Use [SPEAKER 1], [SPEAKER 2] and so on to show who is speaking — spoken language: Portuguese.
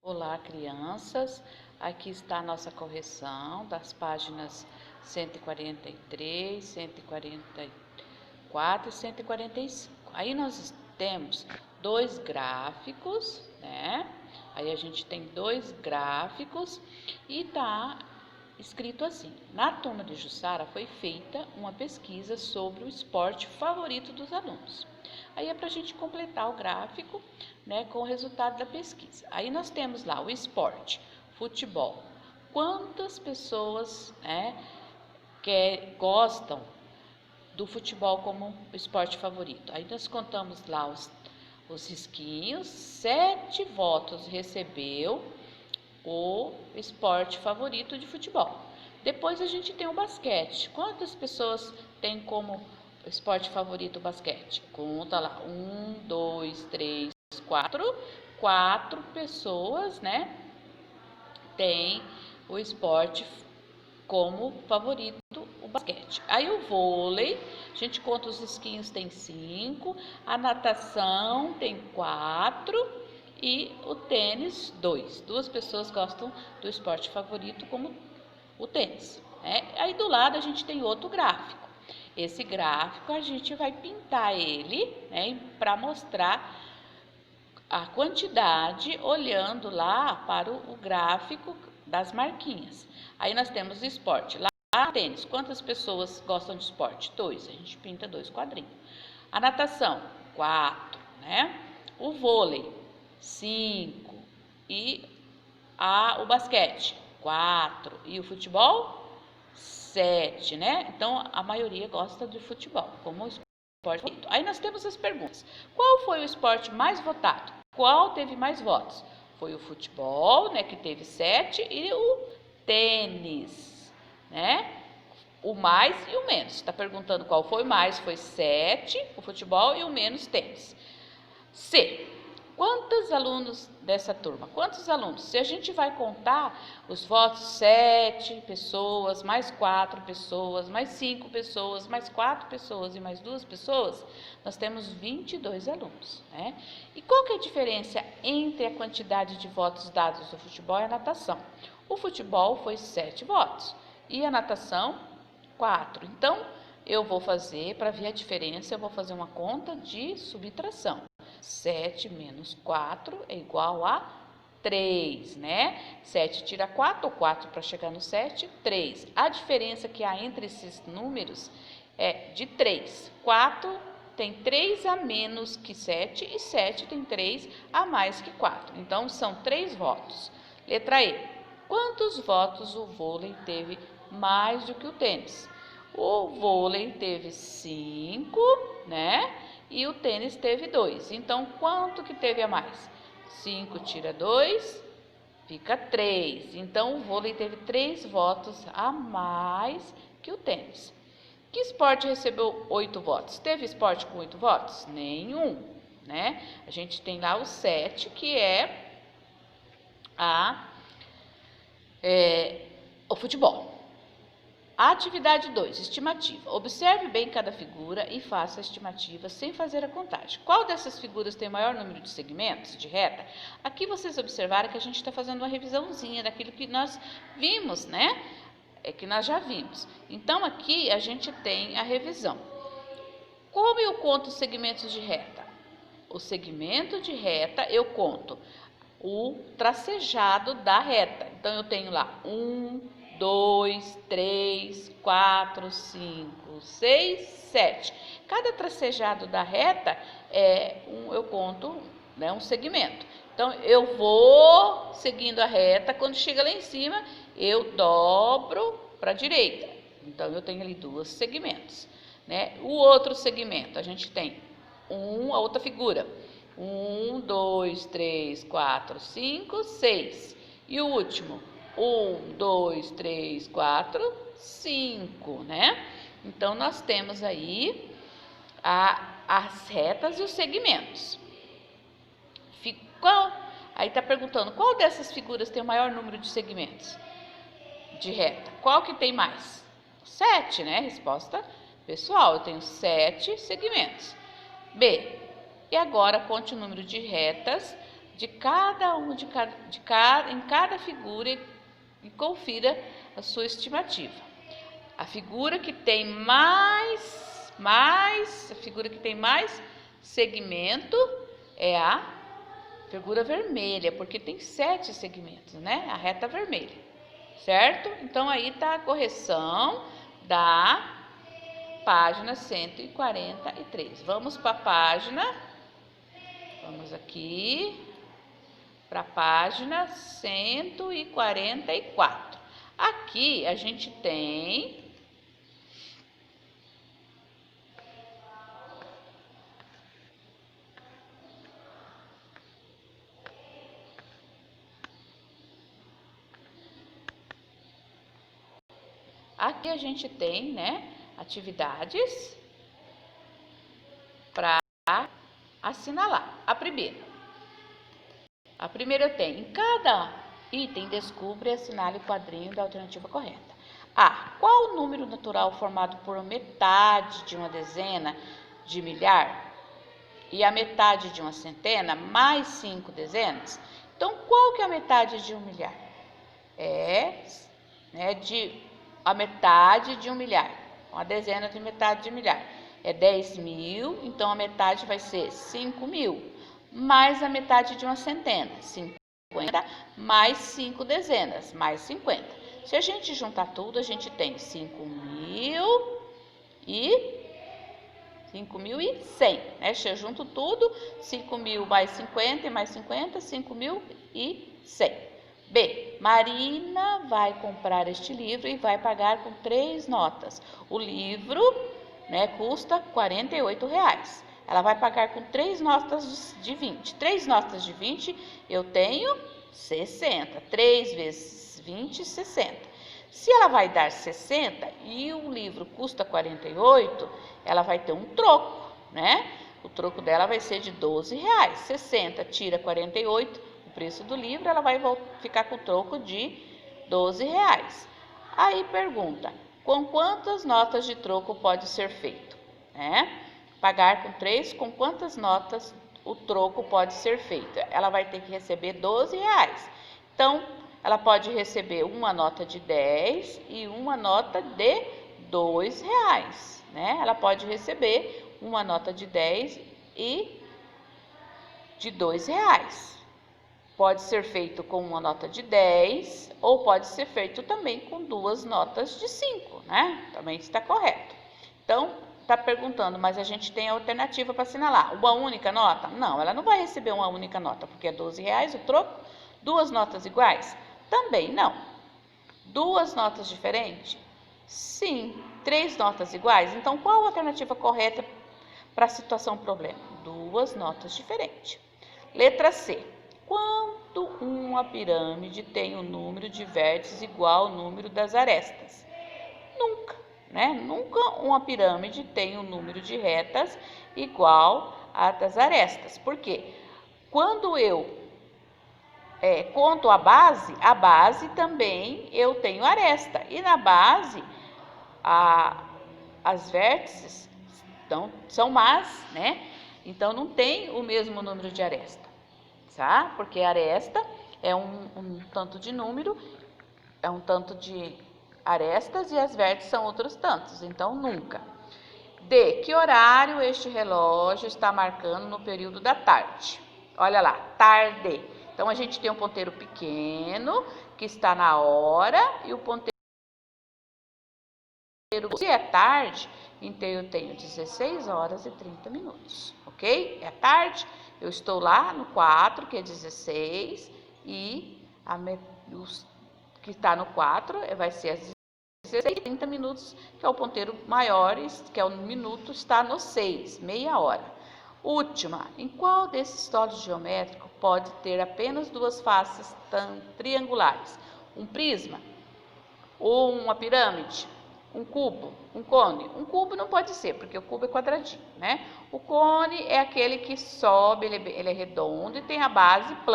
[SPEAKER 1] Olá, crianças. Aqui está a nossa correção das páginas 143, 144 e 145. Aí nós temos dois gráficos, né? Aí a gente tem dois gráficos e tá escrito assim: na turma de Jussara foi feita uma pesquisa sobre o esporte favorito dos alunos. Aí é para a gente completar o gráfico, né, com o resultado da pesquisa. Aí nós temos lá o esporte, futebol. Quantas pessoas, né, gostam do futebol como esporte favorito? Aí nós contamos lá os risquinhos. 7 votos recebeu o esporte favorito de futebol. Depois a gente tem o basquete. Quantas pessoas têm como esporte favorito o basquete? Conta lá. 1, 2, 3, 4. 4 pessoas, né? Tem o esporte como favorito o basquete. Aí o vôlei, a gente conta os esquinhos, tem 5. A natação tem 4. E o tênis, 2. 2 pessoas gostam do esporte favorito como o tênis. Né? Aí do lado a gente tem outro gráfico. Esse gráfico a gente vai pintar ele, né, para mostrar a quantidade olhando lá para o gráfico das marquinhas. Aí nós temos o esporte. Lá tênis, quantas pessoas gostam de esporte? 2, a gente pinta 2 quadrinhos. A natação, 4, né? O vôlei, 5. E o basquete, 4. E o futebol, 7, né? Então, a maioria gosta de futebol como esporte favorito. Aí nós temos as perguntas. Qual foi o esporte mais votado? Qual teve mais votos? Foi o futebol, né, que teve 7, e o tênis, né? O mais e o menos. Está perguntando qual foi mais? Foi 7, o futebol, e o menos tênis. C. Quantos alunos dessa turma? Quantos alunos? Se a gente vai contar os votos, 7 pessoas, mais 4 pessoas, mais 5 pessoas, mais 4 pessoas e mais 2 pessoas, nós temos 22 alunos, né? E qual que é a diferença entre a quantidade de votos dados do futebol e a natação? O futebol foi 7 votos e a natação 4. Então, eu vou fazer, para ver a diferença, eu vou fazer uma conta de subtração. 7 menos 4 é igual a 3, né? 7 tira 4, ou 4 para chegar no 7, 3. A diferença que há entre esses números é de 3. 4 tem 3 a menos que 7 e 7 tem 3 a mais que 4. Então, são 3 votos. Letra E. Quantos votos o vôlei teve mais do que o tênis? O vôlei teve 5, né? E o tênis teve 2. Então, quanto que teve a mais? 5 tira 2, fica 3. Então, o vôlei teve 3 votos a mais que o tênis. Que esporte recebeu 8 votos? Teve esporte com 8 votos? Nenhum, né? A gente tem lá o 7, que é o futebol. A atividade 2, estimativa. Observe bem cada figura e faça a estimativa sem fazer a contagem. Qual dessas figuras tem o maior número de segmentos de reta? Aqui vocês observaram que a gente está fazendo uma revisãozinha daquilo que nós vimos, né? Que nós já vimos. Então, aqui a gente tem a revisão. Como eu conto os segmentos de reta? O segmento de reta eu conto o tracejado da reta. Então, eu tenho lá 1, 2, 3, 4, 5, 6, 7. Cada tracejado da reta eu conto, né, um segmento. Então, eu vou seguindo a reta, quando chega lá em cima, eu dobro para a direita. Então, eu tenho ali 2 segmentos. Né? O outro segmento, a gente tem a outra figura. 1, 2, 3, 4, 5, 6. E o último, 1, 2, 3, 4, 5, né? Então, nós temos aí as retas e os segmentos. Aí está perguntando, qual dessas figuras tem o maior número de segmentos de reta? Qual que tem mais? 7, né? Resposta pessoal, eu tenho 7 segmentos. B. E agora conte o número de retas em cada figura e confira a sua estimativa. A figura que tem mais segmento é a figura vermelha, porque tem 7 segmentos, né? A reta vermelha, certo? Então, aí está a correção da página 143. Vamos para a página, vamos aqui para a página 144. Aqui a gente tem né, atividades para assinalar. A primeira eu tenho, em cada item descubra e assinale o quadrinho da alternativa correta. A. Qual o número natural formado por metade de uma dezena de milhar e a metade de uma centena mais 5 dezenas? Então, qual que é a metade de um milhar? A metade de um milhar, uma dezena de metade de milhar. É 10.000, então a metade vai ser 5.000, mais a metade de uma centena, 50, mais 5 dezenas, mais 50. Se a gente juntar tudo, a gente tem 5.100, né? Se eu junto tudo, 5.000 mais 50 e mais 50, 5.100. B. Marina vai comprar este livro e vai pagar com 3 notas. O livro, né, custa R$48. Ela vai pagar com 3 notas de 20. 3 notas de 20, eu tenho 60. 3 vezes 20, 60. Se ela vai dar 60 e o livro custa 48, ela vai ter um troco, né? O troco dela vai ser de R$12. 60 tira 48, preço do livro, ela vai ficar com o troco de R$12. Aí pergunta, com quantas notas de troco pode ser feito? Pagar com 3, com quantas notas o troco pode ser feito? Ela vai ter que receber R$12. Então, ela pode receber uma nota de 10 e uma nota de R$2, né? Ela pode receber uma nota de 10 e de R$2. Pode ser feito com uma nota de 10 ou pode ser feito também com 2 notas de 5, né? Também está correto. Então, está perguntando, mas a gente tem a alternativa para assinalar. Uma única nota? Não, ela não vai receber uma única nota, porque é R$12 o troco. 2 notas iguais? Também não. 2 notas diferentes? Sim. 3 notas iguais? Então, qual a alternativa correta para a situação problema? 2 notas diferentes. Letra C. Quando uma pirâmide tem um número de vértices igual ao número das arestas? Nunca, né? Nunca uma pirâmide tem um número de retas igual a das arestas. Por quê? Quando eu conto a base também eu tenho aresta. E na base, as vértices são más, né? Então, não tem o mesmo número de aresta. Tá? Porque a aresta é um tanto de número, é um tanto de arestas e as vértices são outros tantos, então nunca. D. Que horário este relógio está marcando no período da tarde? Olha lá, tarde. Então, a gente tem um ponteiro pequeno que está na hora e o ponteiro, se é tarde, então eu tenho 16 horas e 30 minutos, ok? É tarde. Eu estou lá no 4, que é 16, e que está no 4 vai ser às 16 e 30 minutos, que é o ponteiro maior, que é o minuto, está no 6, meia hora. Última, em qual desses sólidos geométricos pode ter apenas 2 faces triangulares? Um prisma, ou uma pirâmide, um cubo, um cone. Um cubo não pode ser, porque o cubo é quadradinho, né? O cone é aquele que sobe, ele é redondo e tem a base plana.